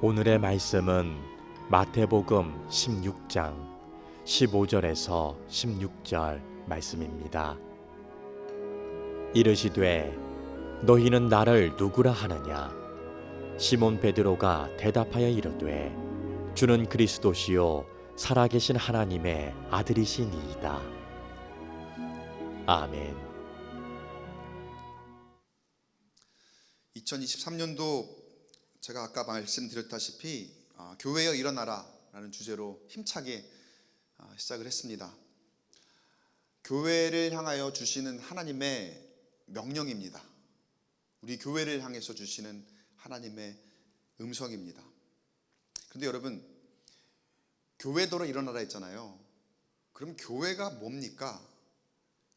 오늘의 말씀은 마태복음 16장 15절에서 16절 말씀입니다. 이르시되 너희는 나를 누구라 하느냐? 시몬 베드로가 대답하여 이르되 주는 그리스도시요 살아계신 하나님의 아들이시니이다. 아멘. 2023년도 제가 아까 말씀드렸다시피 교회여 일어나라 라는 주제로 힘차게 시작을 했습니다. 교회를 향하여 주시는 하나님의 명령입니다. 우리 교회를 향해서 주시는 하나님의 음성입니다. 그런데 여러분, 교회더러 일어나라 했잖아요. 그럼 교회가 뭡니까?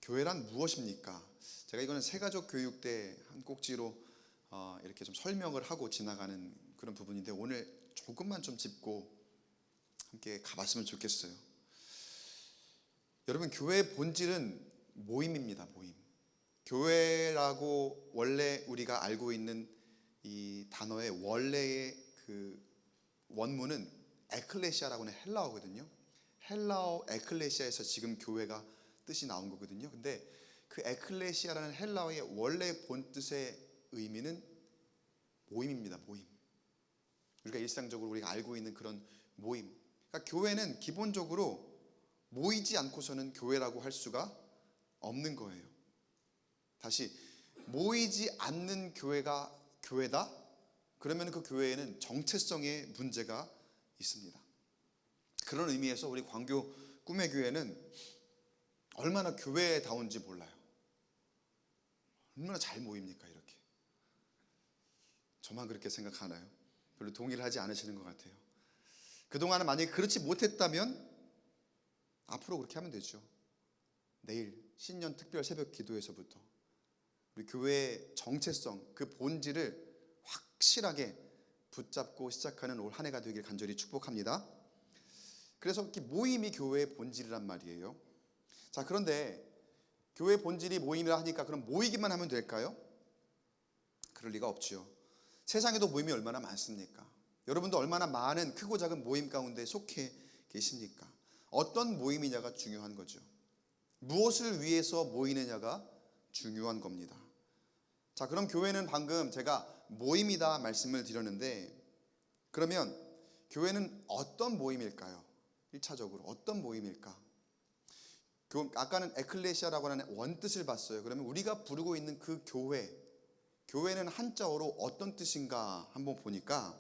교회란 무엇입니까? 제가 이거는 새가족 교육 때 한 꼭지로 이렇게 좀 설명을 하고 지나가는 그런 부분인데 오늘 조금만 좀 짚고 함께 가봤으면 좋겠어요. 여러분, 교회의 본질은 모임입니다. 모임. 교회라고 원래 우리가 알고 있는 이 단어의 원래의 그 원문은 에클레시아라고 하는 헬라어거든요. 헬라어 에클레시아에서 지금 교회가 뜻이 나온 거거든요. 근데 그 에클레시아라는 헬라어의 원래 본 뜻의 의미는 모임입니다. 모임. 우리가 일상적으로 우리가 알고 있는 그런 모임. 그러니까 교회는 기본적으로 모이지 않고서는 교회라고 할 수가 없는 거예요. 다시, 모이지 않는 교회가 교회다? 그러면 그 교회에는 정체성의 문제가 있습니다. 그런 의미에서 우리 광교 꿈의 교회는 얼마나 교회다운지 몰라요. 얼마나 잘 모입니까 이렇게. 저만 그렇게 생각하나요? 별로 동의를 하지 않으시는 것 같아요. 그동안은 만약에 그렇지 못했다면 앞으로 그렇게 하면 되죠. 내일 신년 특별 새벽 기도에서부터 우리 교회의 정체성, 그 본질을 확실하게 붙잡고 시작하는 올 한 해가 되길 간절히 축복합니다. 그래서 이렇게 모임이 교회의 본질이란 말이에요. 자, 그런데 교회 본질이 모임이라 하니까 그럼 모이기만 하면 될까요? 그럴 리가 없지요. 세상에도 모임이 얼마나 많습니까? 여러분도 얼마나 많은 크고 작은 모임 가운데 속해 계십니까? 어떤 모임이냐가 중요한 거죠. 무엇을 위해서 모이느냐가 중요한 겁니다. 자, 그럼 교회는 방금 제가 모임이다 말씀을 드렸는데, 그러면 교회는 어떤 모임일까요? 1차적으로 어떤 모임일까? 아까는 에클레시아라고 하는 원뜻을 봤어요. 그러면 우리가 부르고 있는 그 교회는 한자어로 어떤 뜻인가 한번 보니까,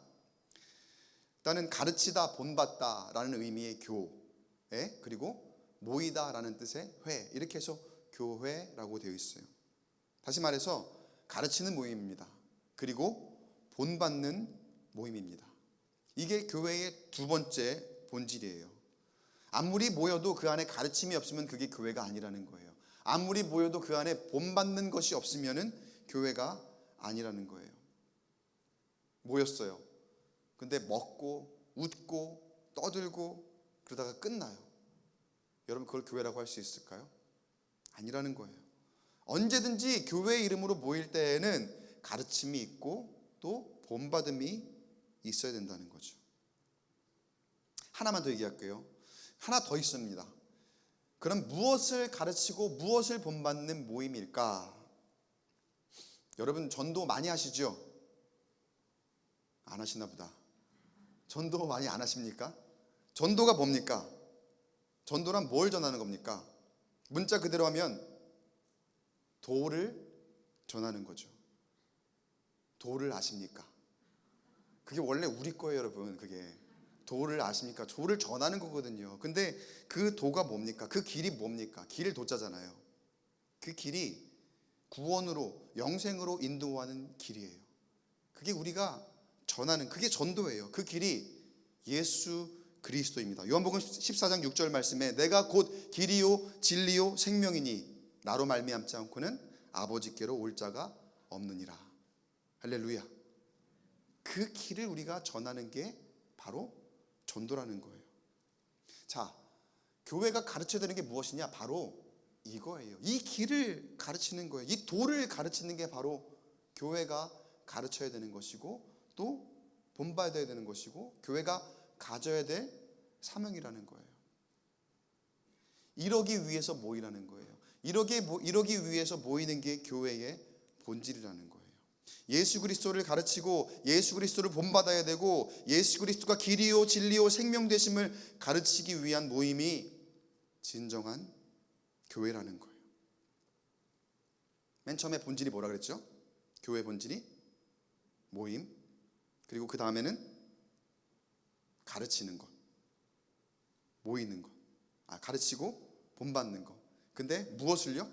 일단은 가르치다, 본받다 라는 의미의 교회, 그리고 모이다 라는 뜻의 회, 이렇게 해서 교회라고 되어 있어요. 다시 말해서 가르치는 모임입니다. 그리고 본받는 모임입니다. 이게 교회의 두 번째 본질이에요. 아무리 모여도 그 안에 가르침이 없으면 그게 교회가 아니라는 거예요. 아무리 모여도 그 안에 본받는 것이 없으면 교회가 아니라는 거예요. 모였어요. 근데 먹고 웃고 떠들고 그러다가 끝나요. 여러분, 그걸 교회라고 할 수 있을까요? 아니라는 거예요. 언제든지 교회 이름으로 모일 때에는 가르침이 있고 또 본받음이 있어야 된다는 거죠. 하나만 더 얘기할게요. 하나 더 있습니다. 그럼 무엇을 가르치고 무엇을 본받는 모임일까? 여러분, 전도 많이 하시죠? 안 하시나 보다. 전도 많이 안 하십니까? 전도가 뭡니까? 전도란 뭘 전하는 겁니까? 문자 그대로 하면 도를 전하는 거죠. 도를 아십니까? 그게 원래 우리 거예요, 여러분. 그게 도를 아십니까? 도를 전하는 거거든요. 근데 그 도가 뭡니까? 그 길이 뭡니까? 길 도자잖아요. 그 길이 구원으로, 영생으로 인도하는 길이에요. 그게 우리가 전하는, 그게 전도예요. 그 길이 예수 그리스도입니다. 요한복음 14장 6절 말씀에 내가 곧 길이요 진리요 생명이니 나로 말미암지 않고는 아버지께로 올 자가 없느니라. 할렐루야. 그 길을 우리가 전하는 게 바로 전도라는 거예요. 자, 교회가 가르쳐야 되는 게 무엇이냐? 바로 이거예요. 이 길을 가르치는 거예요. 이 도를 가르치는 게 바로 교회가 가르쳐야 되는 것이고 또 본받아야 되는 것이고 교회가 가져야 될 사명이라는 거예요. 이러기 위해서 모이라는 거예요. 이러기 위해서 모이는 게 교회의 본질이라는 거예요. 예수 그리스도를 가르치고 예수 그리스도를 본받아야 되고 예수 그리스도가 길이요 진리요 생명 되심을 가르치기 위한 모임이 진정한 교회라는 거예요. 맨 처음에 본질이 뭐라 그랬죠? 교회 본질이 모임, 그리고 그 다음에는 가르치는 것, 모이는 것, 가르치고 본받는 것. 근데 무엇을요?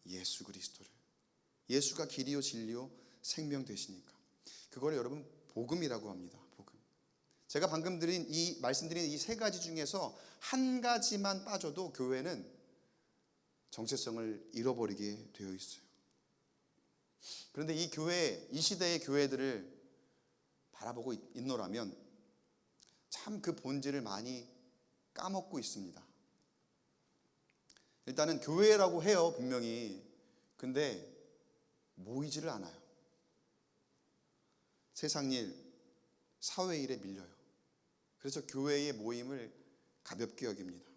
예수 그리스도를. 예수가 길이요 진리요 생명 되시니까. 그걸 여러분 복음이라고 합니다. 복음. 제가 방금 말씀드린 이 세 가지 중에서 한 가지만 빠져도 교회는 정체성을 잃어버리게 되어 있어요. 그런데 이 시대의 교회들을 바라보고 있노라면 참 그 본질을 많이 까먹고 있습니다. 일단은 교회라고 해요, 분명히. 근데 모이지를 않아요. 세상 일, 사회 일에 밀려요. 그래서 교회의 모임을 가볍게 여깁니다.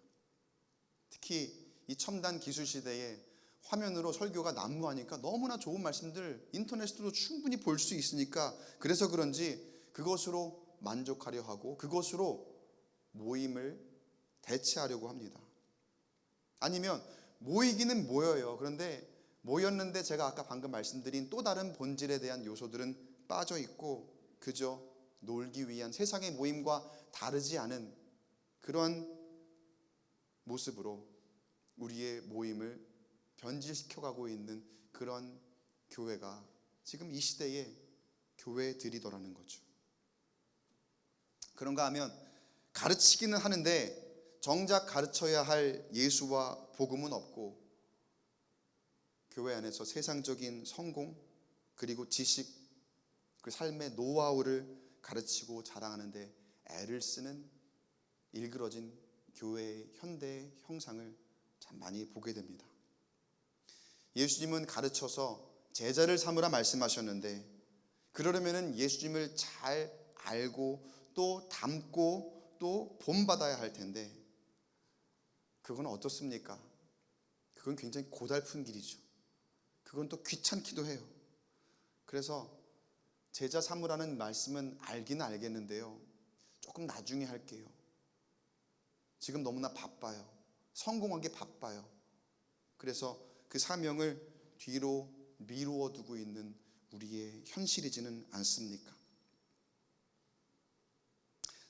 특히 이 첨단 기술 시대에 화면으로 설교가 난무하니까 너무나 좋은 말씀들 인터넷으로 충분히 볼 수 있으니까, 그래서 그런지 그것으로 만족하려 하고 그것으로 모임을 대체하려고 합니다. 아니면 모이기는 모여요. 그런데 모였는데 제가 아까 방금 말씀드린 또 다른 본질에 대한 요소들은 빠져 있고 그저 놀기 위한 세상의 모임과 다르지 않은 그런 모습으로 우리의 모임을 변질시켜가고 있는 그런 교회가 지금 이 시대의 교회들이더라는 거죠. 그런가 하면 가르치기는 하는데 정작 가르쳐야 할 예수와 복음은 없고, 교회 안에서 세상적인 성공 그리고 지식, 그 삶의 노하우를 가르치고 자랑하는데 애를 쓰는 일그러진 교회의 현대 형상을 참 많이 보게 됩니다. 예수님은 가르쳐서 제자를 삼으라 말씀하셨는데, 그러려면 예수님을 잘 알고 또 닮고 또 본받아야 할 텐데 그건 어떻습니까? 그건 굉장히 고달픈 길이죠. 그건 또 귀찮기도 해요. 그래서 제자 삼으라는 말씀은 알기는 알겠는데요, 조금 나중에 할게요. 지금 너무나 바빠요. 성공하기 바빠요. 그래서 그 사명을 뒤로 미루어 두고 있는 우리의 현실이지는 않습니까?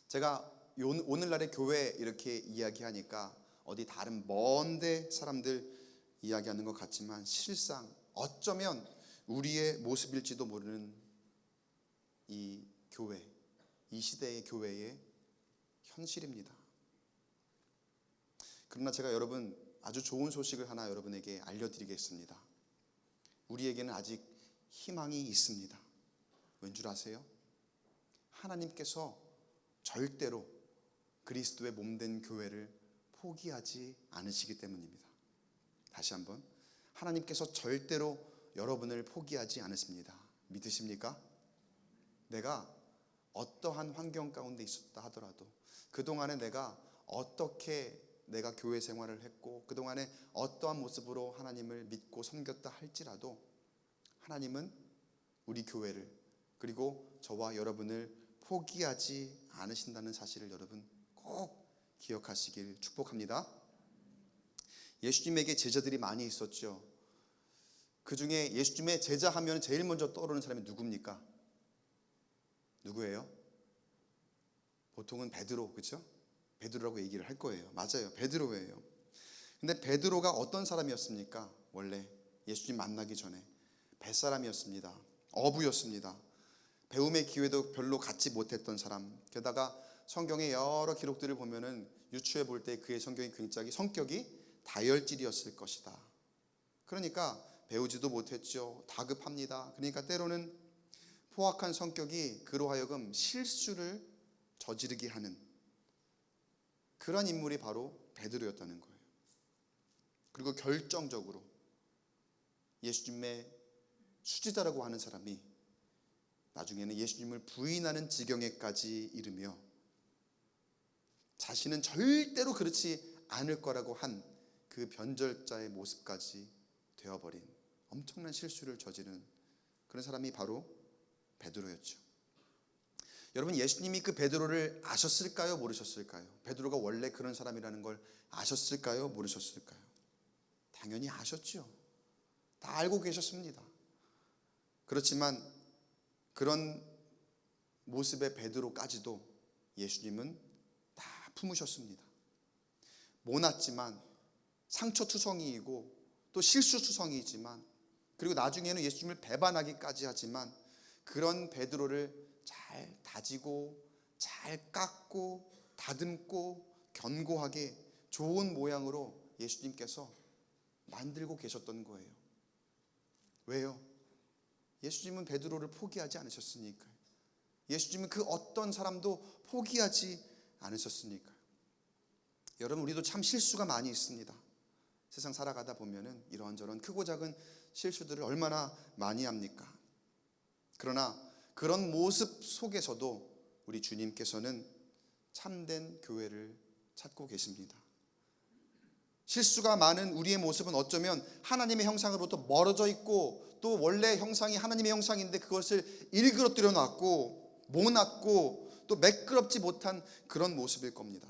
제가 오늘날의 교회 이렇게 이야기하니까 어디 다른 먼데 사람들 이야기하는 것 같지만 실상 어쩌면 우리의 모습일지도 모르는 이 교회, 이 시대의 교회의 현실입니다. 그러나 제가 여러분 아주 좋은 소식을 하나 여러분에게 알려드리겠습니다. 우리에게는 아직 희망이 있습니다. 왠 줄 아세요? 하나님께서 절대로 그리스도의 몸된 교회를 포기하지 않으시기 때문입니다. 다시 한번, 하나님께서 절대로 여러분을 포기하지 않으십니다. 믿으십니까? 내가 어떠한 환경 가운데 있었다 하더라도, 그동안에 내가 어떻게 내가 교회 생활을 했고 그동안에 어떠한 모습으로 하나님을 믿고 섬겼다 할지라도 하나님은 우리 교회를, 그리고 저와 여러분을 포기하지 않으신다는 사실을 여러분 꼭 기억하시길 축복합니다. 예수님에게 제자들이 많이 있었죠. 그 중에 예수님의 제자 하면 제일 먼저 떠오르는 사람이 누굽니까? 누구예요? 보통은 베드로, 그렇죠? 베드로라고 얘기를 할 거예요. 맞아요, 베드로예요. 근데 베드로가 어떤 사람이었습니까? 원래 예수님 만나기 전에 뱃사람이었습니다. 어부였습니다. 배움의 기회도 별로 갖지 못했던 사람. 게다가 성경의 여러 기록들을 보면은 유추해 볼 때 그의 성격이 다혈질이었을 것이다. 그러니까 배우지도 못했죠. 다급합니다. 그러니까 때로는 포악한 성격이 그로 하여금 실수를 저지르게 하는 그런 인물이 바로 베드로였다는 거예요. 그리고 결정적으로 예수님의 수지자라고 하는 사람이 나중에는 예수님을 부인하는 지경에까지 이르며 자신은 절대로 그렇지 않을 거라고 한 그 변절자의 모습까지 되어버린 엄청난 실수를 저지른 그런 사람이 바로 베드로였죠. 여러분, 예수님이 그 베드로를 아셨을까요? 모르셨을까요? 베드로가 원래 그런 사람이라는 걸 아셨을까요? 모르셨을까요? 당연히 아셨죠. 다 알고 계셨습니다. 그렇지만 그런 모습의 베드로까지도 예수님은 다 품으셨습니다. 모났지만 상처투성이이고 또 실수투성이이지만, 그리고 나중에는 예수님을 배반하기까지 하지만, 그런 베드로를 잘 다지고 잘 깎고 다듬고 견고하게 좋은 모양으로 예수님께서 만들고 계셨던 거예요. 왜요? 예수님은 베드로를 포기하지 않으셨으니까요. 예수님은 그 어떤 사람도 포기하지 않으셨으니까요. 여러분, 우리도 참 실수가 많이 있습니다. 세상 살아가다 보면은 이런저런 크고 작은 실수들을 얼마나 많이 합니까? 그러나 그런 모습 속에서도 우리 주님께서는 참된 교회를 찾고 계십니다. 실수가 많은 우리의 모습은 어쩌면 하나님의 형상으로부터 멀어져 있고, 또 원래 형상이 하나님의 형상인데 그것을 일그러뜨려 놨고 모났고 또 매끄럽지 못한 그런 모습일 겁니다.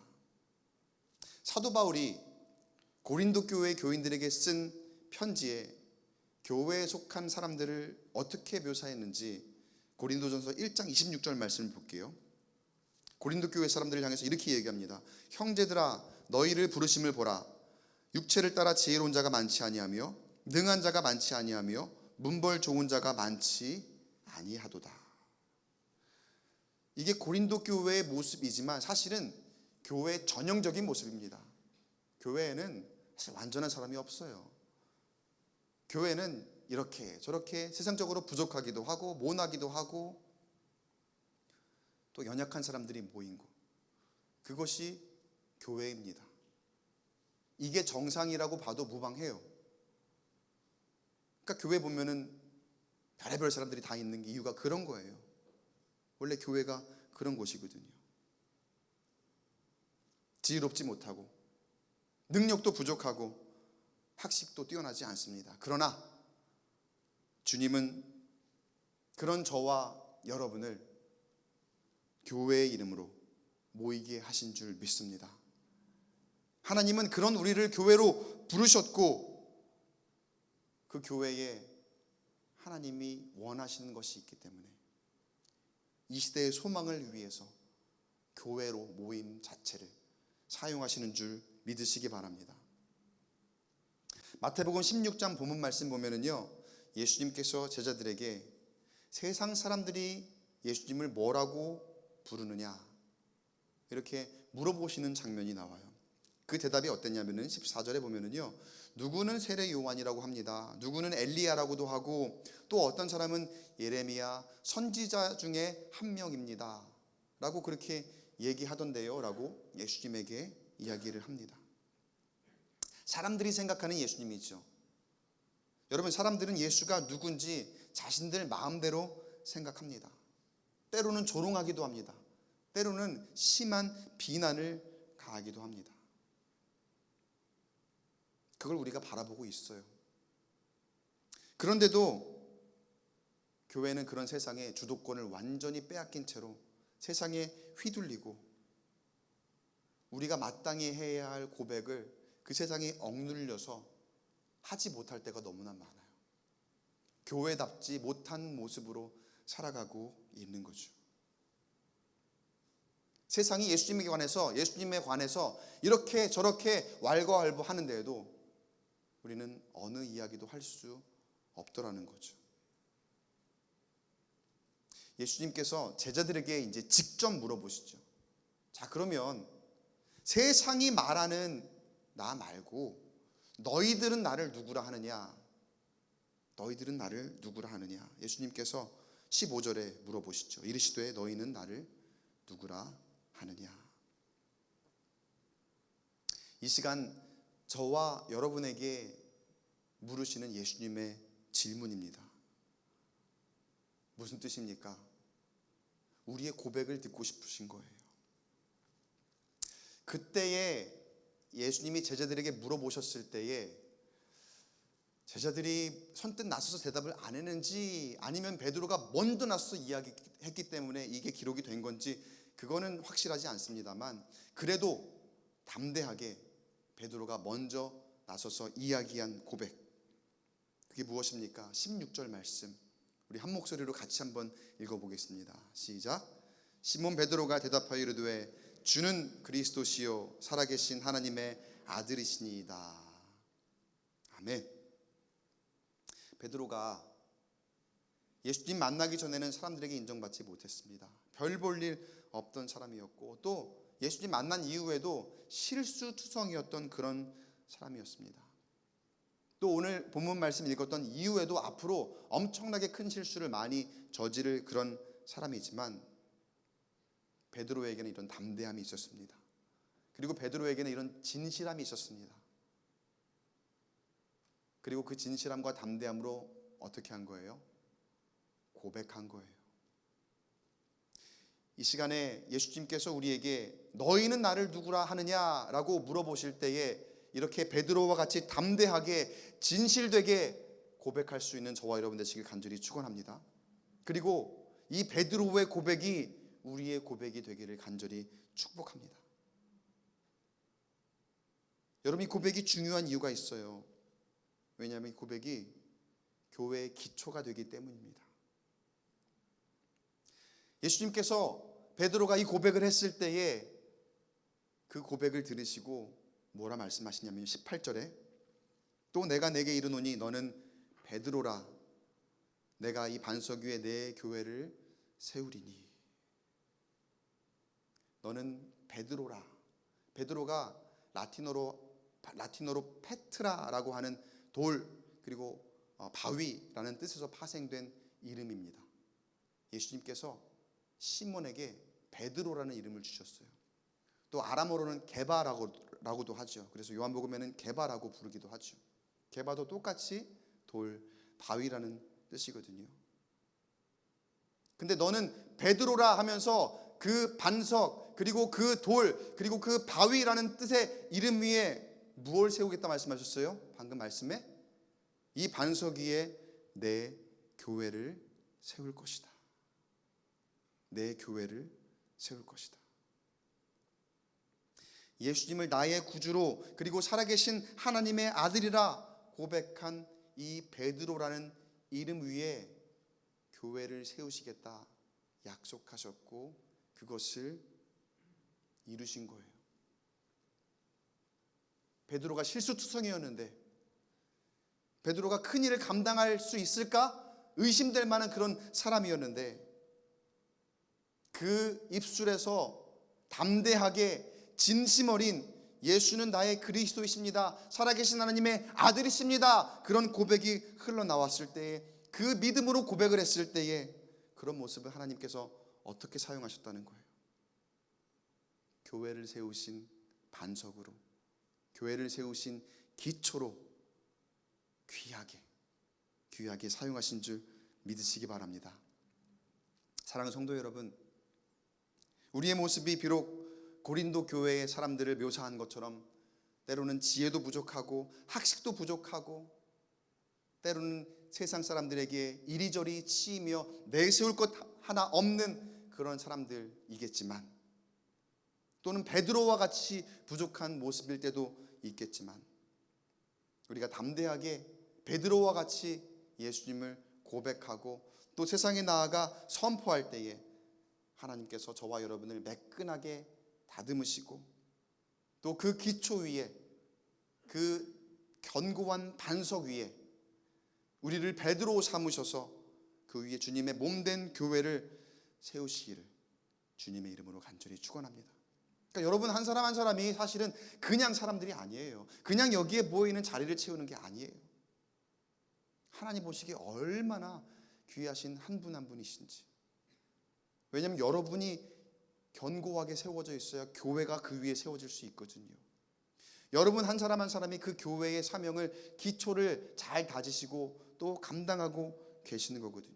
사도 바울이 고린도 교회 교인들에게 쓴 편지에 교회에 속한 사람들을 어떻게 묘사했는지 고린도전서 1장 26절 말씀을 볼게요. 고린도 교회 사람들을 향해서 이렇게 얘기합니다. 형제들아, 너희를 부르심을 보라. 육체를 따라 지혜로운 자가 많지 아니하며 능한 자가 많지 아니하며 문벌 좋은 자가 많지 아니하도다. 이게 고린도 교회의 모습이지만 사실은 교회의 전형적인 모습입니다. 교회에는 사실 완전한 사람이 없어요. 교회는 이렇게 저렇게 세상적으로 부족하기도 하고 모나기도 하고 또 연약한 사람들이 모인 곳, 그것이 교회입니다. 이게 정상이라고 봐도 무방해요. 그러니까 교회 보면은 별의별 사람들이 다 있는 게 이유가 그런 거예요. 원래 교회가 그런 곳이거든요. 지혜롭지 못하고 능력도 부족하고 학식도 뛰어나지 않습니다. 그러나 주님은 그런 저와 여러분을 교회의 이름으로 모이게 하신 줄 믿습니다. 하나님은 그런 우리를 교회로 부르셨고, 그 교회에 하나님이 원하시는 것이 있기 때문에 이 시대의 소망을 위해서 교회로 모임 자체를 사용하시는 줄 믿으시기 바랍니다. 마태복음 16장 본문 말씀 보면은요, 예수님께서 제자들에게 세상 사람들이 예수님을 뭐라고 부르느냐 이렇게 물어보시는 장면이 나와요. 그 대답이 어땠냐면은 14절에 보면은요, 누구는 세례 요한이라고 합니다. 누구는 엘리야라고도 하고 또 어떤 사람은 예레미야 선지자 중에 한 명입니다 라고 그렇게 얘기하던데요 라고 예수님에게 이야기를 합니다. 사람들이 생각하는 예수님이죠. 여러분, 사람들은 예수가 누군지 자신들 마음대로 생각합니다. 때로는 조롱하기도 합니다. 때로는 심한 비난을 가하기도 합니다. 그걸 우리가 바라보고 있어요. 그런데도 교회는 그런 세상의 주도권을 완전히 빼앗긴 채로 세상에 휘둘리고 우리가 마땅히 해야 할 고백을 그 세상에 억눌려서 하지 못할 때가 너무나 많아요. 교회답지 못한 모습으로 살아가고 있는 거죠. 세상이 예수님에 관해서 이렇게 저렇게 왈가왈부 하는데도 우리는 어느 이야기도 할 수 없더라는 거죠. 예수님께서 제자들에게 이제 직접 물어보시죠. 자, 그러면 세상이 말하는 나 말고 너희들은 나를 누구라 하느냐? 너희들은 나를 누구라 하느냐? 예수님께서 15절에 물어보시죠. 이르시되 너희는 나를 누구라 하느냐? 이 시간 저와 여러분에게 물으시는 예수님의 질문입니다. 무슨 뜻입니까? 우리의 고백을 듣고 싶으신 거예요. 그때에 예수님이 제자들에게 물어보셨을 때에 제자들이 선뜻 나서서 대답을 안 했는지 아니면 베드로가 먼저 나서서 이야기했기 때문에 이게 기록이 된 건지 그거는 확실하지 않습니다만, 그래도 담대하게 베드로가 먼저 나서서 이야기한 고백, 그게 무엇입니까? 16절 말씀 우리 한 목소리로 같이 한번 읽어보겠습니다. 시작. 시몬 베드로가 대답하여 이르되 주는 그리스도시요 살아계신 하나님의 아들이시니이다. 아멘. 베드로가 예수님 만나기 전에는 사람들에게 인정받지 못했습니다. 별 볼 일 없던 사람이었고, 또 예수님 만난 이후에도 실수투성이었던 그런 사람이었습니다. 또 오늘 본문 말씀 읽었던 이후에도 앞으로 엄청나게 큰 실수를 많이 저지를 그런 사람이지만, 베드로에게는 이런 담대함이 있었습니다. 그리고 베드로에게는 이런 진실함이 있었습니다. 그리고 그 진실함과 담대함으로 어떻게 한 거예요? 고백한 거예요. 이 시간에 예수님께서 우리에게 너희는 나를 누구라 하느냐라고 물어보실 때에 이렇게 베드로와 같이 담대하게 진실되게 고백할 수 있는 저와 여러분 되시길 간절히 축원합니다. 그리고 이 베드로의 고백이 우리의 고백이 되기를 간절히 축복합니다. 여러분, 이 고백이 중요한 이유가 있어요. 왜냐하면 이 고백이 교회의 기초가 되기 때문입니다. 예수님께서 베드로가 이 고백을 했을 때에 그 고백을 들으시고 뭐라 말씀하시냐면 18절에 또 내가 내게 이르노니 너는 베드로라 내가 이 반석 위에 내 교회를 세우리니. 너는 베드로라. 베드로가 라틴어로 페트라라고 하는 돌 그리고 바위라는 뜻에서 파생된 이름입니다. 예수님께서 시몬에게 베드로라는 이름을 주셨어요. 또 아람어로는 게바라고도 하죠. 그래서 요한복음에는 게바라고 부르기도 하죠. 게바도 똑같이 돌, 바위라는 뜻이거든요. 근데 너는 베드로라 하면서 그 반석 그리고 그 돌 그리고 그 바위라는 뜻의 이름 위에 무엇을 세우겠다 말씀하셨어요? 방금 말씀에 이 반석 위에 내 교회를 세울 것이다. 내 교회를 세울 것이다. 예수님을 나의 구주로 그리고 살아계신 하나님의 아들이라 고백한 이 베드로라는 이름 위에 교회를 세우시겠다 약속하셨고 그것을 이루신 거예요. 베드로가 실수투성이었는데 베드로가 큰 일을 감당할 수 있을까 의심될 만한 그런 사람이었는데 그 입술에서 담대하게 진심 어린 예수는 나의 그리스도이십니다. 살아계신 하나님의 아들이십니다. 그런 고백이 흘러나왔을 때에 그 믿음으로 고백을 했을 때에 그런 모습을 하나님께서 어떻게 사용하셨다는 거예요. 교회를 세우신 반석으로 교회를 세우신 기초로 귀하게 사용하신 줄 믿으시기 바랍니다. 사랑하는 성도 여러분, 우리의 모습이 비록 고린도 교회의 사람들을 묘사한 것처럼 때로는 지혜도 부족하고 학식도 부족하고 때로는 세상 사람들에게 이리저리 치이며 내세울 것 하나 없는 그런 사람들이겠지만 또는 베드로와 같이 부족한 모습일 때도 있겠지만 우리가 담대하게 베드로와 같이 예수님을 고백하고 또 세상에 나아가 선포할 때에 하나님께서 저와 여러분을 매끈하게 다듬으시고 또 그 기초 위에 그 견고한 반석 위에 우리를 베드로 삼으셔서 그 위에 주님의 몸된 교회를 세우시기를 주님의 이름으로 간절히 축원합니다. 그러니까 여러분 한 사람 한 사람이 사실은 그냥 사람들이 아니에요. 그냥 여기에 모여있는 자리를 채우는 게 아니에요. 하나님 보시기에 얼마나 귀하신 한 분 한 분이신지. 왜냐하면 여러분이 견고하게 세워져 있어야 교회가 그 위에 세워질 수 있거든요. 여러분 한 사람 한 사람이 그 교회의 사명을 기초를 잘 다지시고 또 감당하고 계시는 거거든요.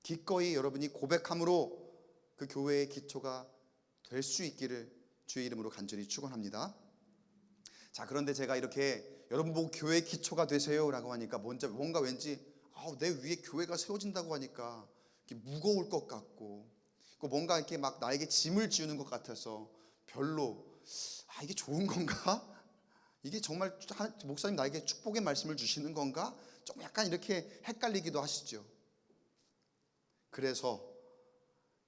기꺼이 여러분이 고백함으로 그 교회의 기초가 될 수 있기를 주의 이름으로 간절히 축원합니다. 자, 그런데 제가 이렇게 여러분 보고 교회의 기초가 되세요라고 하니까 뭔가 왠지 내 위에 교회가 세워진다고 하니까 무거울 것 같고, 뭔가 이렇게 막 나에게 짐을 지우는 것 같아서 별로 이게 좋은 건가? 이게 정말 목사님 나에게 축복의 말씀을 주시는 건가? 좀 약간 이렇게 헷갈리기도 하시죠. 그래서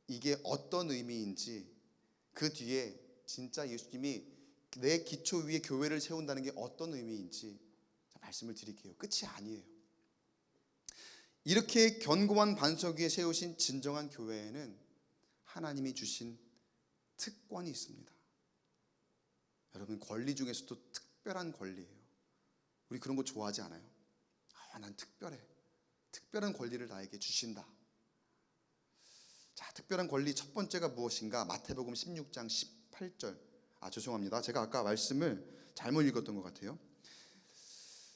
이게 어떤 의미인지, 그 뒤에 진짜 예수님이 내 기초 위에 교회를 세운다는 게 어떤 의미인지 말씀을 드릴게요. 끝이 아니에요. 이렇게 견고한 반석 위에 세우신 진정한 교회에는 하나님이 주신 특권이 있습니다. 여러분, 권리 중에서도 특별한 권리예요. 우리 그런 거 좋아하지 않아요? 난 특별해. 특별한 권리를 나에게 주신다. 자, 특별한 권리 첫 번째가 무엇인가? 마태복음 16장 18절. 죄송합니다. 제가 아까 말씀을 잘못 읽었던 것 같아요.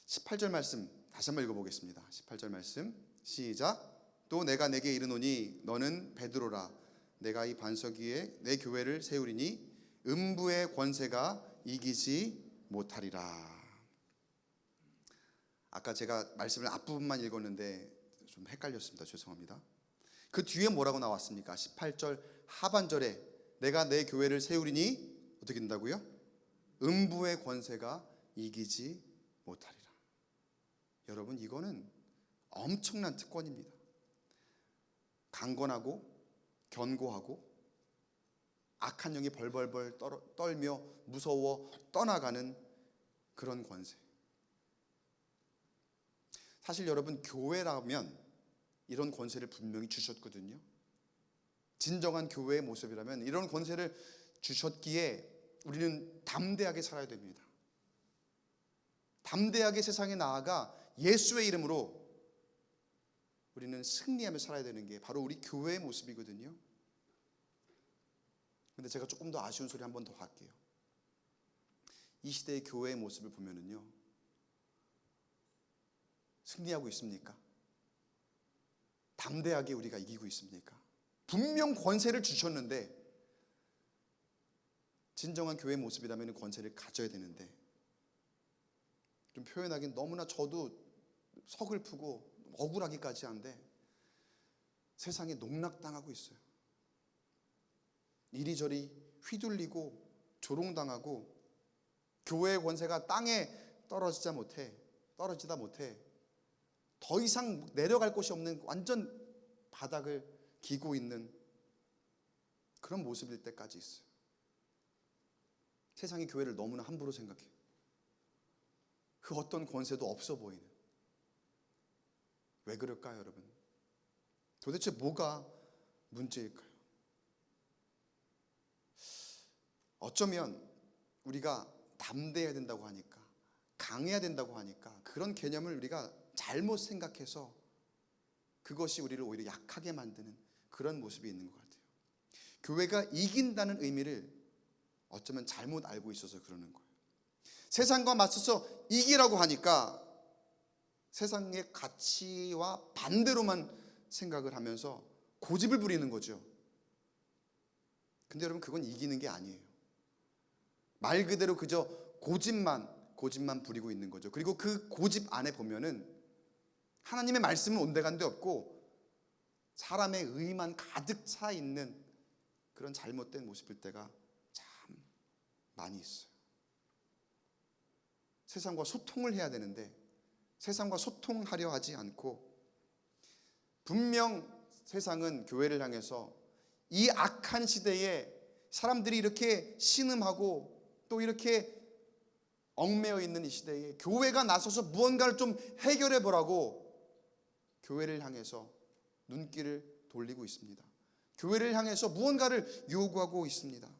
18절 말씀 다시 한번 읽어보겠습니다. 18절 말씀 시작. 또 내가 내게 이르노니 너는 베드로라. 내가 이 반석 위에 내 교회를 세우리니 음부의 권세가 이기지 못하리라. 아까 제가 말씀을 앞부분만 읽었는데 좀 헷갈렸습니다. 죄송합니다. 그 뒤에 뭐라고 나왔습니까? 18절 하반절에 내가 내 교회를 세우리니 어떻게 된다고요? 음부의 권세가 이기지 못하리라. 여러분, 이거는 엄청난 특권입니다. 강건하고 견고하고 악한 영이 벌벌벌 떨며 무서워 떠나가는 그런 권세. 사실 여러분, 교회라면 이런 권세를 분명히 주셨거든요. 진정한 교회의 모습이라면 이런 권세를 주셨기에 우리는 담대하게 살아야 됩니다. 담대하게 세상에 나아가 예수의 이름으로 우리는 승리하며 살아야 되는 게 바로 우리 교회의 모습이거든요. 근데 제가 조금 더 아쉬운 소리 한 번 더 할게요. 이 시대의 교회의 모습을 보면은요, 승리하고 있습니까? 담대하게 우리가 이기고 있습니까? 분명 권세를 주셨는데, 진정한 교회의 모습이라면 권세를 가져야 되는데, 좀 표현하기는 너무나 저도 서글프고 억울하기까지 한데 세상에 농락당하고 있어요. 이리저리 휘둘리고 조롱당하고 교회의 권세가 땅에 떨어지다 못해 더 이상 내려갈 곳이 없는 완전 바닥을 기고 있는 그런 모습일 때까지 있어요. 세상이 교회를 너무나 함부로 생각해요. 그 어떤 권세도 없어 보이는. 왜 그럴까요, 여러분? 도대체 뭐가 문제일까요? 어쩌면 우리가 담대해야 된다고 하니까, 강해야 된다고 하니까 그런 개념을 우리가 잘못 생각해서 그것이 우리를 오히려 약하게 만드는 그런 모습이 있는 것 같아요. 교회가 이긴다는 의미를 어쩌면 잘못 알고 있어서 그러는 거예요. 세상과 맞서서 이기라고 하니까 세상의 가치와 반대로만 생각을 하면서 고집을 부리는 거죠. 근데 여러분, 그건 이기는 게 아니에요. 말 그대로 그저 고집만 부리고 있는 거죠. 그리고 그 고집 안에 보면은 하나님의 말씀은 온데간데 없고 사람의 의만 가득 차 있는 그런 잘못된 모습일 때가 참 많이 있어요. 세상과 소통을 해야 되는데 세상과 소통하려 하지 않고, 분명 세상은 교회를 향해서 이 악한 시대에 사람들이 이렇게 신음하고 또 이렇게 얽매여 있는 이 시대에 교회가 나서서 무언가를 좀 해결해 보라고 교회를 향해서 눈길을 돌리고 있습니다. 교회를 향해서 무언가를 요구하고 있습니다.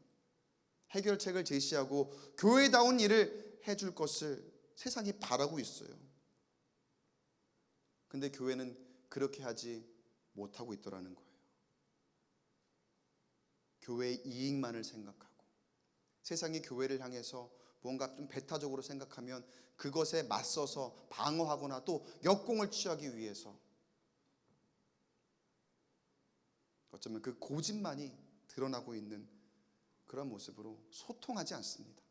해결책을 제시하고 교회다운 일을 해줄 것을 세상이 바라고 있어요. 근데 교회는 그렇게 하지 못하고 있더라는 거예요. 교회의 이익만을 생각하고 세상이 교회를 향해서 뭔가 좀 배타적으로 생각하면 그것에 맞서서 방어하거나 또 역공을 취하기 위해서 어쩌면 그 고집만이 드러나고 있는 그런 모습으로 소통하지 않습니다.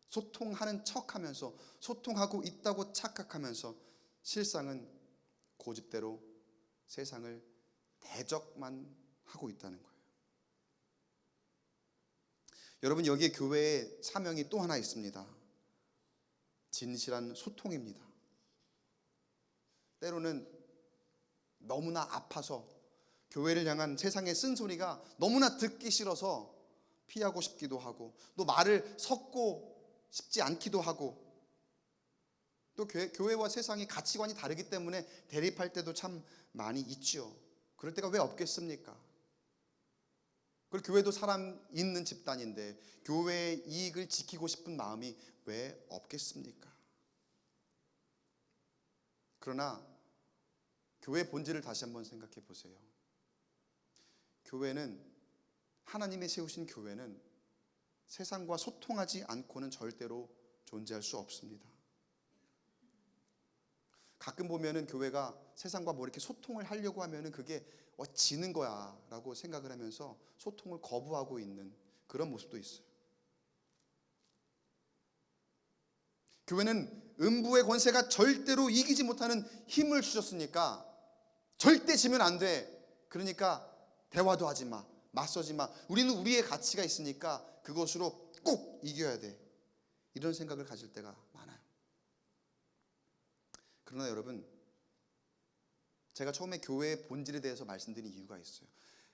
소통하는 척하면서 소통하고 있다고 착각하면서 실상은 고집대로 세상을 대적만 하고 있다는 거예요. 여러분, 여기에 교회의 사명이 또 하나 있습니다. 진실한 소통입니다. 때로는 너무나 아파서 교회를 향한 세상의 쓴소리가 너무나 듣기 싫어서 피하고 싶기도 하고, 또 말을 섞고 싶지 않기도 하고, 또 교회와 세상이 가치관이 다르기 때문에 대립할 때도 참 많이 있죠. 그럴 때가 왜 없겠습니까? 그리고 교회도 사람 있는 집단인데 교회의 이익을 지키고 싶은 마음이 왜 없겠습니까? 그러나 교회의 본질을 다시 한번 생각해 보세요. 교회는, 하나님이 세우신 교회는 세상과 소통하지 않고는 절대로 존재할 수 없습니다. 가끔 보면은 교회가 세상과 뭐 이렇게 소통을 하려고 하면은 그게 지는 거야 라고 생각을 하면서 소통을 거부하고 있는 그런 모습도 있어요. 교회는 음부의 권세가 절대로 이기지 못하는 힘을 주셨으니까 절대 지면 안 돼. 그러니까 대화도 하지 마, 맞서지 마. 우리는 우리의 가치가 있으니까 그것으로 꼭 이겨야 돼. 이런 생각을 가질 때가 많아요. 그러나 여러분, 제가 처음에 교회의 본질에 대해서 말씀드린 이유가 있어요.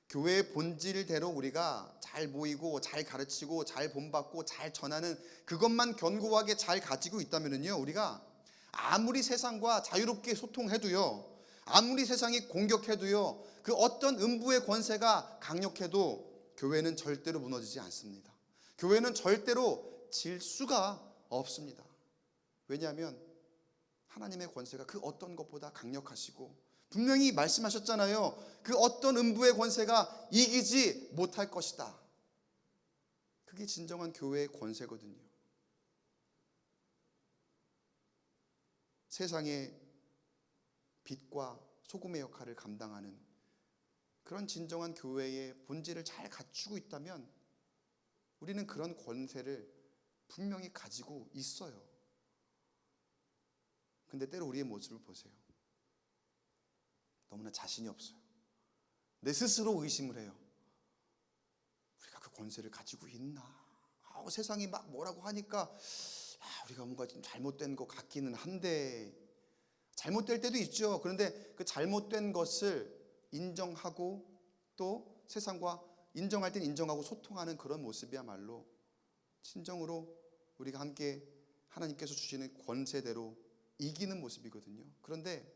교회의 본질대로 우리가 잘 모이고 잘 가르치고 잘 본받고 잘 전하는 그것만 견고하게 잘 가지고 있다면요, 우리가 아무리 세상과 자유롭게 소통해도요, 아무리 세상이 공격해도요, 그 어떤 음부의 권세가 강력해도 교회는 절대로 무너지지 않습니다. 교회는 절대로 질 수가 없습니다. 왜냐하면 하나님의 권세가 그 어떤 것보다 강력하시고, 분명히 말씀하셨잖아요. 그 어떤 음부의 권세가 이기지 못할 것이다. 그게 진정한 교회의 권세거든요. 세상의 빛과 소금의 역할을 감당하는 그런 진정한 교회의 본질을 잘 갖추고 있다면 우리는 그런 권세를 분명히 가지고 있어요. 근데 때로 우리의 모습을 보세요. 너무나 자신이 없어요. 내 스스로 의심을 해요. 우리가 그 권세를 가지고 있나? 세상이 막 뭐라고 하니까 우리가 뭔가 좀 잘못된 것 같기는 한데, 잘못될 때도 있죠. 그런데 그 잘못된 것을 인정하고 또 세상과 인정할 땐 인정하고 소통하는 그런 모습이야말로 진정으로 우리가 함께 하나님께서 주시는 권세대로 이기는 모습이거든요. 그런데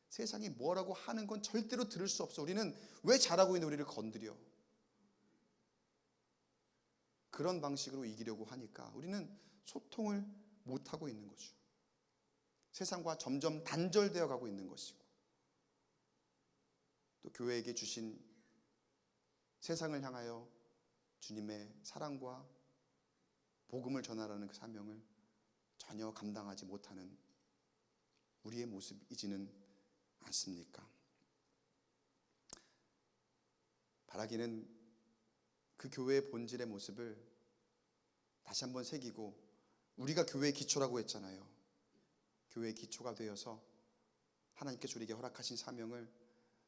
세상이 뭐라고 하는 건 절대로 들을 수 없어. 우리는 왜 잘하고 있는 우리를 건드려? 그런 방식으로 이기려고 하니까 우리는 소통을 못하고 있는 거죠. 세상과 점점 단절되어 가고 있는 것이고, 또 교회에게 주신 세상을 향하여 주님의 사랑과 복음을 전하라는 그 사명을 전혀 감당하지 못하는 우리의 모습이지는 않습니까? 바라기는 그 교회의 본질의 모습을 다시 한번 새기고, 우리가 교회의 기초라고 했잖아요. 교회의 기초가 되어서 하나님께서 우리에게 허락하신 사명을,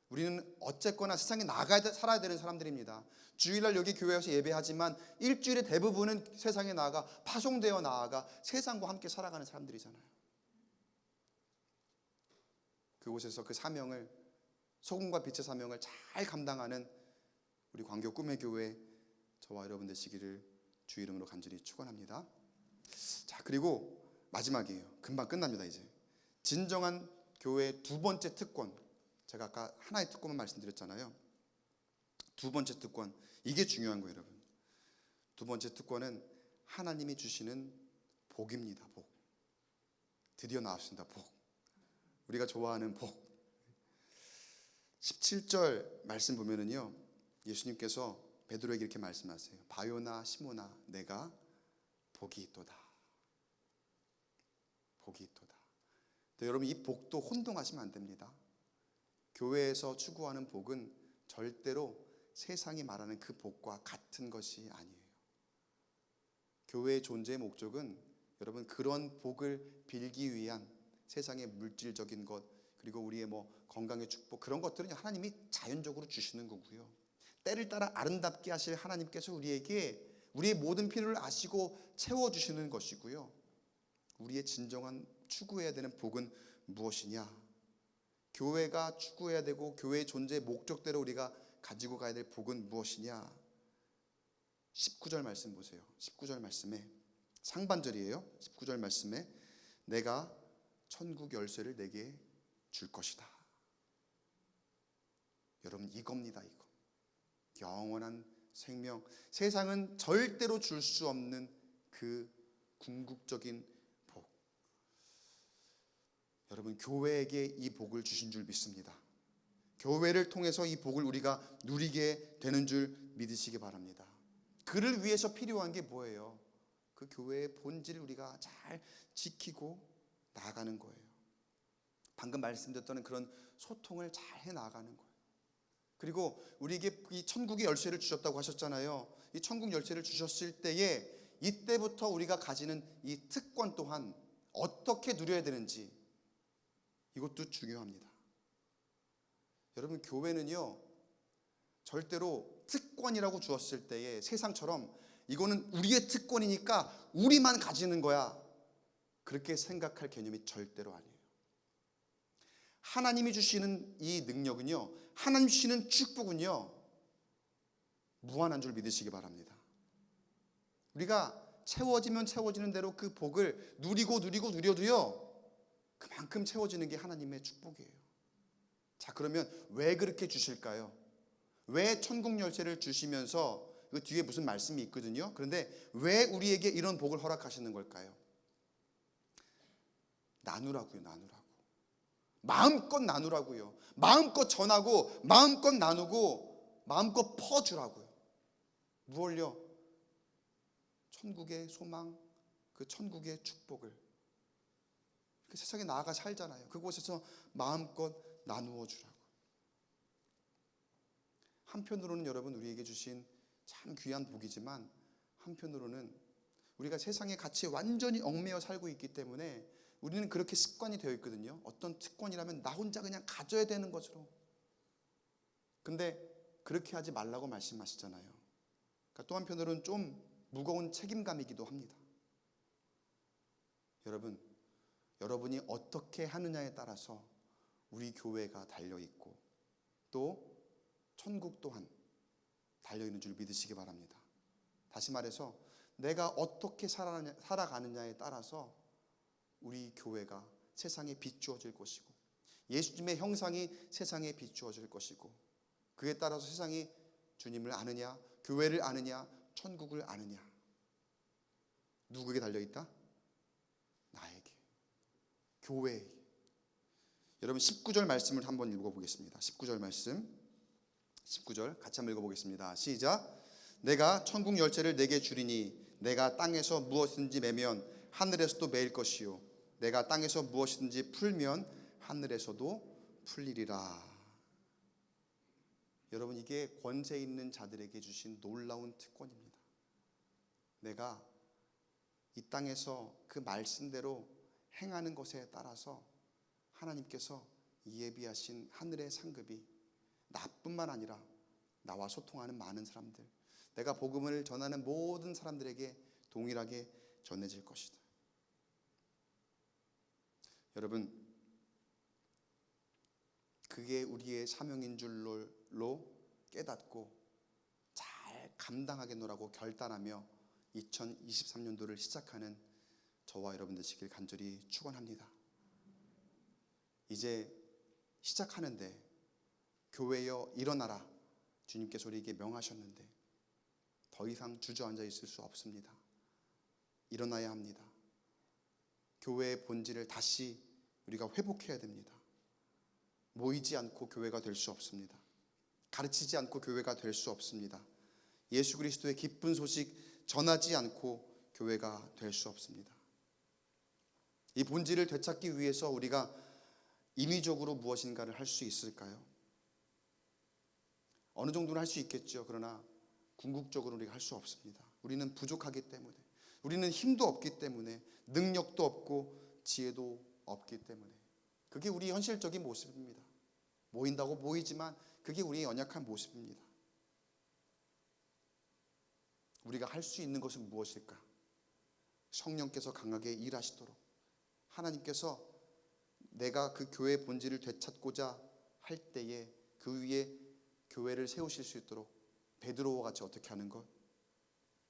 우리는 어쨌거나 세상에 나가야 살아야 되는 사람들입니다. 주일날 여기 교회에서 예배하지만 일주일의 대부분은 세상에 나아가 파송되어 나아가 세상과 함께 살아가는 사람들이잖아요. 그곳에서 그 사명을, 소금과 빛의 사명을 잘 감당하는 우리 광교 꿈의 교회 저와 여러분 되시기를 주 이름으로 간절히 축원합니다. 자, 그리고 마지막이에요. 금방 끝납니다. 이제 진정한 교회의 두 번째 특권, 제가 아까 하나의 특권만 말씀드렸잖아요. 두 번째 특권, 이게 중요한 거예요, 여러분. 두 번째 특권은 하나님이 주시는 복입니다. 복. 드디어 나왔습니다. 복. 우리가 좋아하는 복. 17절 말씀 보면은요, 예수님께서 베드로에게 이렇게 말씀하세요. 바요나 시모나, 내가 복이 있도다. 복이 있도다. 여러분, 이 복도 혼동하시면 안 됩니다. 교회에서 추구하는 복은 절대로 세상이 말하는 그 복과 같은 것이 아니에요. 교회의 존재의 목적은 여러분 그런 복을 빌기 위한 세상의 물질적인 것, 그리고 우리의 건강의 축복, 그런 것들은 하나님이 자연적으로 주시는 거고요. 때를 따라 아름답게 하실 하나님께서 우리에게 우리의 모든 필요를 아시고 채워주시는 것이고요. 우리의 진정한 추구해야 되는 복은 무엇이냐? 교회가 추구해야 되고 교회의 존재의 목적대로 우리가 가지고 가야 될 복은 무엇이냐? 19절 말씀 보세요. 19절 말씀에 상반절이에요. 19절 말씀에 내가 천국 열쇠를 내게 줄 것이다. 여러분 이겁니다. 이거 영원한 생명, 세상은 절대로 줄 수 없는 그 궁극적인 복. 여러분 교회에게 이 복을 주신 줄 믿습니다. 교회를 통해서 이 복을 우리가 누리게 되는 줄 믿으시기 바랍니다. 그를 위해서 필요한 게 뭐예요? 그 교회의 본질을 우리가 잘 지키고 나아가는 거예요. 방금 말씀드렸던 그런 소통을 잘 해 나가는 거예요. 그리고 우리에게 이 천국의 열쇠를 주셨다고 하셨잖아요. 이 천국 열쇠를 주셨을 때에 이때부터 우리가 가지는 이 특권 또한 어떻게 누려야 되는지 이것도 중요합니다. 여러분 교회는요 절대로 특권이라고 주었을 때에 세상처럼 이거는 우리의 특권이니까 우리만 가지는 거야, 그렇게 생각할 개념이 절대로 아니에요. 하나님이 주시는 이 능력은요, 하나님 주시는 축복은요 무한한 줄 믿으시기 바랍니다. 우리가 채워지면 채워지는 대로 그 복을 누려도요 그만큼 채워지는 게 하나님의 축복이에요. 자, 그러면 왜 그렇게 주실까요? 왜 천국 열쇠를 주시면서 그 뒤에 무슨 말씀이 있거든요. 그런데 왜 우리에게 이런 복을 허락하시는 걸까요? 나누라고요. 나누라고. 마음껏 나누라고요. 마음껏 전하고 마음껏 나누고 마음껏 퍼주라고요. 무엇을요? 천국의 소망, 그 천국의 축복을. 그 세상에 나아가 살잖아요. 그곳에서 마음껏 나누어 주라고. 한편으로는 여러분 우리에게 주신 참 귀한 복이지만 한편으로는 우리가 세상의 가치에 완전히 얽매여 살고 있기 때문에 우리는 그렇게 습관이 되어 있거든요. 어떤 특권이라면 나 혼자 그냥 가져야 되는 것으로. 근데 그렇게 하지 말라고 말씀하시잖아요. 그러니까 또 한편으로는 좀 무거운 책임감이기도 합니다. 여러분이 어떻게 하느냐에 따라서 우리 교회가 달려있고 또 천국 또한 달려있는 줄 믿으시기 바랍니다. 다시 말해서 내가 어떻게 살아가느냐에 따라서 우리 교회가 세상에 비추어질 것이고 예수님의 형상이 세상에 비추어질 것이고 그에 따라서 세상이 주님을 아느냐, 교회를 아느냐, 천국을 아느냐. 누구에게 달려있다? 나에게, 교회에게. 여러분 19절 말씀을 한번 읽어보겠습니다. 19절 말씀, 19절 같이 한번 읽어보겠습니다. 시작. 내가 천국 열쇠를 내게 주리니 내가 땅에서 무엇이든지 매면 하늘에서도 매일 것이요 내가 땅에서 무엇이든지 풀면 하늘에서도 풀리리라. 여러분 이게 권세 있는 자들에게 주신 놀라운 특권입니다. 내가 이 땅에서 그 말씀대로 행하는 것에 따라서 하나님께서 예비하신 하늘의 상급이 나뿐만 아니라 나와 소통하는 많은 사람들, 내가 복음을 전하는 모든 사람들에게 동일하게 전해질 것이다. 여러분 그게 우리의 사명인 줄로 깨닫고 잘 감당하겠노라고 결단하며 2023년도를 시작하는 저와 여러분 되시길 간절히 축원합니다. 이제 시작하는데 교회여 일어나라 주님께서 우리에게 명하셨는데 더 이상 주저앉아 있을 수 없습니다. 일어나야 합니다. 교회의 본질을 다시 우리가 회복해야 됩니다. 모이지 않고 교회가 될 수 없습니다. 가르치지 않고 교회가 될 수 없습니다. 예수 그리스도의 기쁜 소식 전하지 않고 교회가 될 수 없습니다. 이 본질을 되찾기 위해서 우리가 인위적으로 무엇인가를 할 수 있을까요? 어느 정도는 할 수 있겠죠. 그러나 궁극적으로 우리가 할 수 없습니다. 우리는 부족하기 때문에, 우리는 힘도 없기 때문에, 능력도 없고 지혜도 없기 때문에, 그게 우리 현실적인 모습입니다. 모인다고 모이지만 그게 우리의 연약한 모습입니다. 우리가 할 수 있는 것은 무엇일까? 성령께서 강하게 일하시도록, 하나님께서 내가 그 교회의 본질을 되찾고자 할 때에 그 위에 교회를 세우실 수 있도록 베드로와 같이 어떻게 하는 것?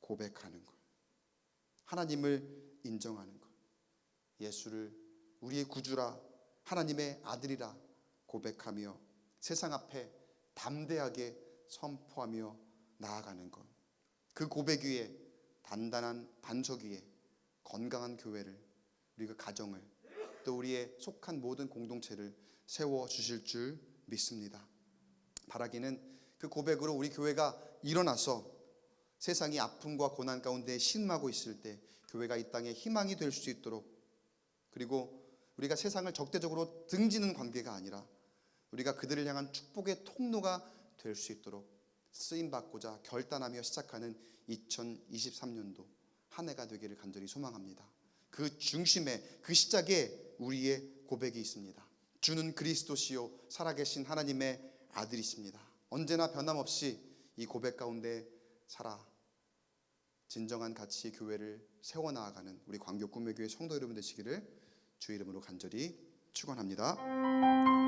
고백하는 것, 하나님을 인정하는 것, 예수를 우리의 구주라, 하나님의 아들이라 고백하며 세상 앞에 담대하게 선포하며 나아가는 것, 그 고백 위에 단단한 반석 위에 건강한 교회를, 우리가 가정을, 또 우리의 속한 모든 공동체를 세워주실 줄 믿습니다. 바라기는 그 고백으로 우리 교회가 일어나서 세상이 아픔과 고난 가운데 신음하고 있을 때 교회가 이 땅에 희망이 될 수 있도록, 그리고 우리가 세상을 적대적으로 등지는 관계가 아니라 우리가 그들을 향한 축복의 통로가 될 수 있도록 쓰임받고자 결단하며 시작하는 2023년도 한 해가 되기를 간절히 소망합니다. 그 중심에, 그 시작에 우리의 고백이 있습니다. 주는 그리스도시요 살아계신 하나님의 아들이십니다. 언제나 변함없이 이 고백 가운데 살아 진정한 가치의 교회를 세워나가는 우리 광교 꿈의 교회 성도 여러분 되시기를 주 이름으로 간절히 축원합니다.